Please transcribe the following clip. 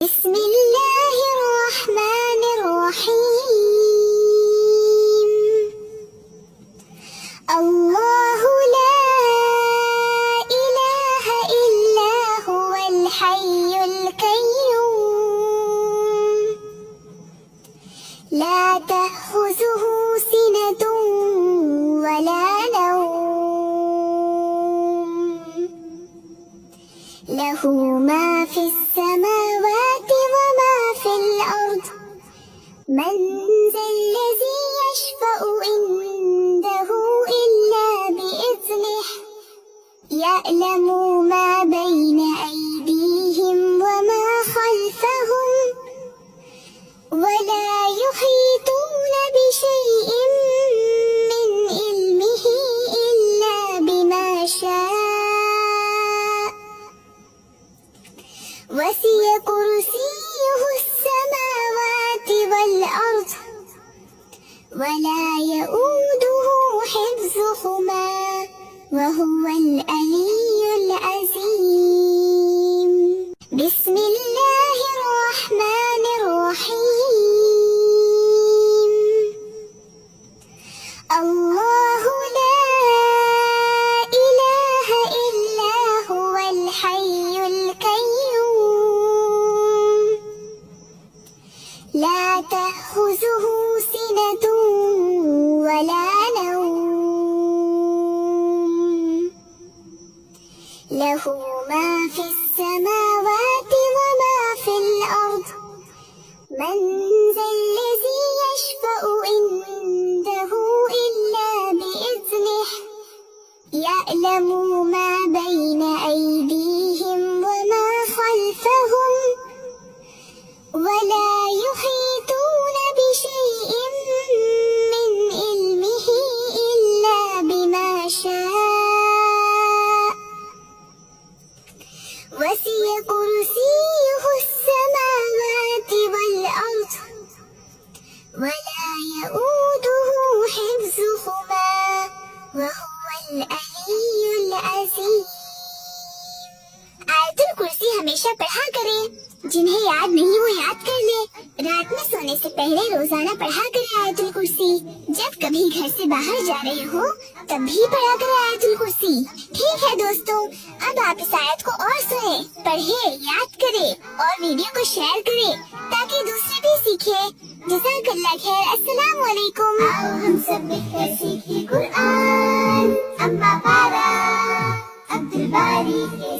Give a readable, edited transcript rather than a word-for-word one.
बिस्मिल्लाहिर्रहमानिर्रहीम। अल्लाहु ला इलाहा इल्ला हुवल हय्युल कय्यूम ला तअखुज़ुहु सिनतुन वला नौम लहू मा फिस समावाति वमा फिल अर्द मन ज़ल्लज़ी यशफ़अु इंदहु इल्ला बिइज़्निह यअलमु मा बैन अयदीहिम वमा खल्फ़हुम वला युहीतून बिशैइन मिन इल्मिही इल्ला बिमा शाअ वसिअ कुर्सियुहु अस्समावाति वल अर्द वला यऊदुहु हिफ्ज़ुहुमा वहुवल अलियुल अज़ीम। बिस्मिल्लाहिर्रहमानिर्रहीम। अल्लाहु ला इलाहा इल्ला हुवल हय्युल कय्यूम ला तअखुज़ुहु सिनतुन वला नौम लहू मा फिस समावाति वमा फिल अर्द मन ज़ल्लज़ी यशफ़अु इंदहु इल्ला बिइज़्निह यअलमु मा बैन अयदीहिम वमा खल्फ़हुम वला युहीतून बिशैइन मिन इल्मिही इल्ला बिमा शाअ वसिअ कुर्सियुहु अस्समावाति वल अर्द वला यऊदुहु हिफ्ज़ुहुमा वहुवल अलियुल अज़ीम। आयतुल कुर्सी हमेशा पढ़ा करें। जिन्हें याद नहीं वो याद कर ले। रात में सोने से पहले रोजाना पढ़ा करें आयतुल कुर्सी। जब कभी घर से बाहर जा रहे हो तब भी पढ़ा करें आयतुल कुर्सी। ठीक है दोस्तों, अब आप इस आयत को और सुने, पढ़े, याद करें और वीडियो को शेयर करें ताकि दूसरे भी सीखे। जज़ाकल्लाह खैर। अस्सलाम वालेकुम। आओ हम सब मिलकर सीखें कुरान। अम्मा पारा अब्दुल बारी के